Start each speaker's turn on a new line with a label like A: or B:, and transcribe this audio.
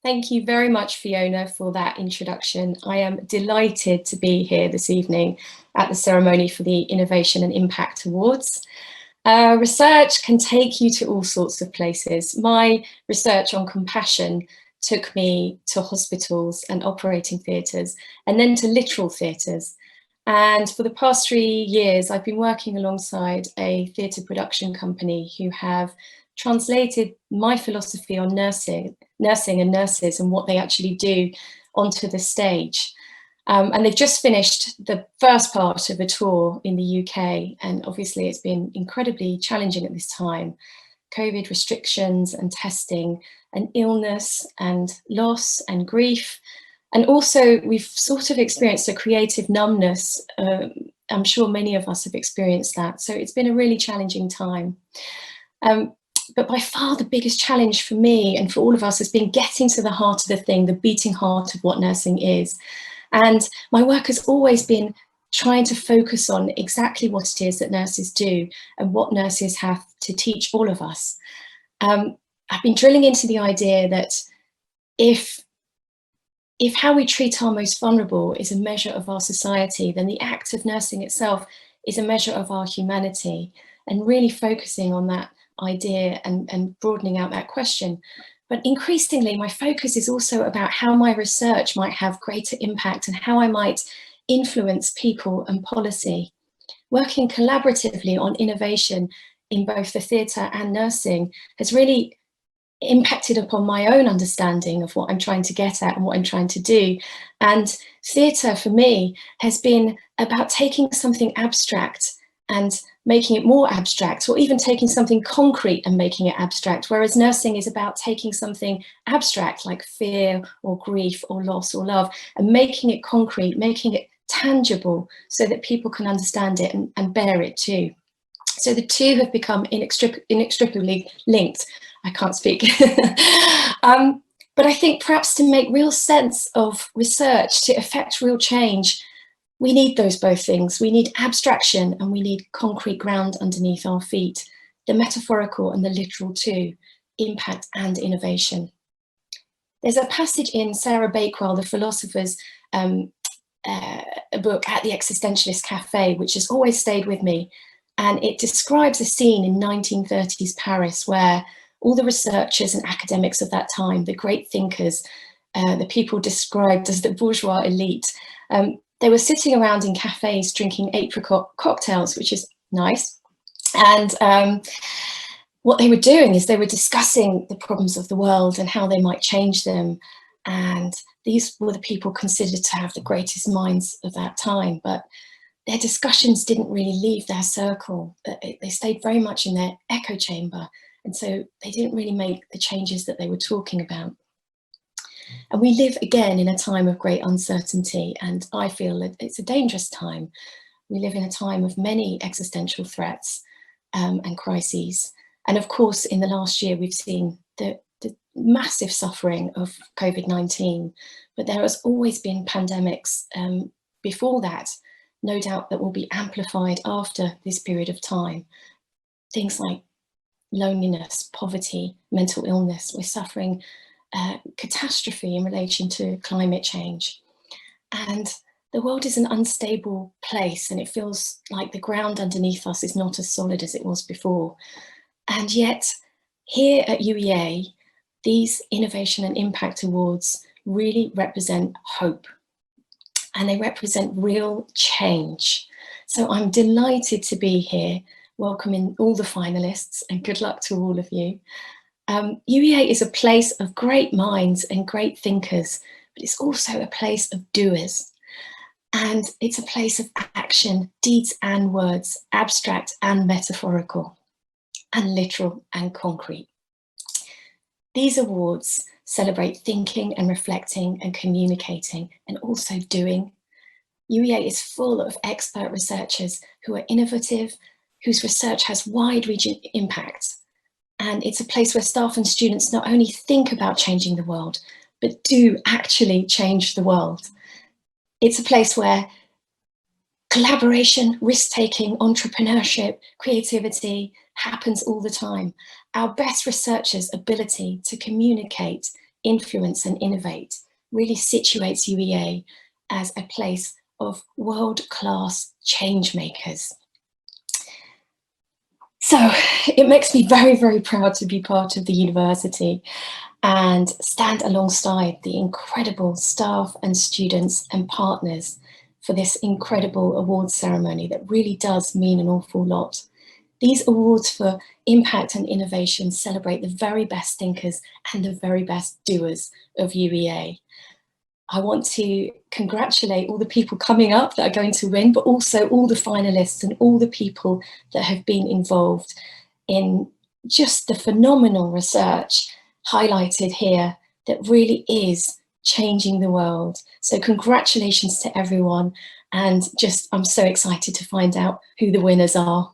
A: Thank you very much, Fiona, for that introduction. I am delighted to be here this evening at the ceremony for the Innovation and Impact Awards. Research can take you to all sorts of places. My research on compassion took me to hospitals and operating theatres, and then to literal theatres. And for the past 3 years, I've been working alongside a theatre production company who have translated my philosophy on nursing and nurses and what they actually do onto the stage. And they've just finished the first part of a tour in the UK, and obviously it's been incredibly challenging at this time. COVID restrictions and testing and illness and loss and grief. And also we've sort of experienced a creative numbness. I'm sure many of us have experienced that. So it's been a really challenging time. But by far the biggest challenge for me and for all of us has been getting to the heart of the thing, the beating heart of what nursing is. And my work has always been trying to focus on exactly what it is that nurses do and what nurses have to teach all of us. I've been drilling into the idea that if how we treat our most vulnerable is a measure of our society, then the act of nursing itself is a measure of our humanity, and really focusing on that idea and broadening out that question. But increasingly, my focus is also about how my research might have greater impact and how I might influence people and policy. Working collaboratively on innovation in both the theatre and nursing has really impacted upon my own understanding of what I'm trying to get at and what I'm trying to do. And theatre for me has been about taking something abstract and making it more abstract, or even taking something concrete and making it abstract, whereas nursing is about taking something abstract like fear or grief or loss or love and making it concrete, making it tangible so that people can understand it and bear it too. So the two have become inextricably linked. I can't speak. But I think perhaps to make real sense of research, to effect real change, we need those both things. We need abstraction and we need concrete ground underneath our feet, the metaphorical and the literal too, impact and innovation. There's a passage in Sarah Bakewell, the philosopher's book At the Existentialist Cafe, which has always stayed with me. And it describes a scene in 1930s Paris where all the researchers and academics of that time, the great thinkers, the people described as the bourgeois elite, they were sitting around in cafes drinking apricot cocktails, which is nice. And what they were doing is they were discussing the problems of the world and how they might change them. And these were the people considered to have the greatest minds of that time. But their discussions didn't really leave their circle. They stayed very much in their echo chamber. And so they didn't really make the changes that they were talking about. And we live again in a time of great uncertainty, and I feel that it's a dangerous time. We live in a time of many existential threats and crises. And of course, in the last year, we've seen the massive suffering of COVID-19, but there has always been pandemics before that, no doubt that will be amplified after this period of time. Things like loneliness, poverty, mental illness. We're suffering catastrophe in relation to climate change. And the world is an unstable place, and it feels like the ground underneath us is not as solid as it was before. And yet, here at UEA, these Innovation and Impact Awards really represent hope, and they represent real change. So I'm delighted to be here, welcoming all the finalists, and good luck to all of you. UEA is a place of great minds and great thinkers, but it's also a place of doers. And it's a place of action, deeds and words, abstract and metaphorical, and literal and concrete. These awards celebrate thinking and reflecting and communicating and also doing. UEA is full of expert researchers who are innovative, whose research has wide-reaching impact. And it's a place where staff and students not only think about changing the world, but do actually change the world. It's a place where collaboration, risk-taking, entrepreneurship, creativity happens all the time. Our best researchers' ability to communicate, influence and innovate really situates UEA as a place of world-class change makers. So it makes me very, very proud to be part of the university and stand alongside the incredible staff and students and partners for this incredible awards ceremony that really does mean an awful lot. These awards for impact and innovation celebrate the very best thinkers and the very best doers of UEA. I want to congratulate all the people coming up that are going to win, but also all the finalists and all the people that have been involved in just the phenomenal research highlighted here that really is changing the world. So congratulations to everyone, and just I'm so excited to find out who the winners are.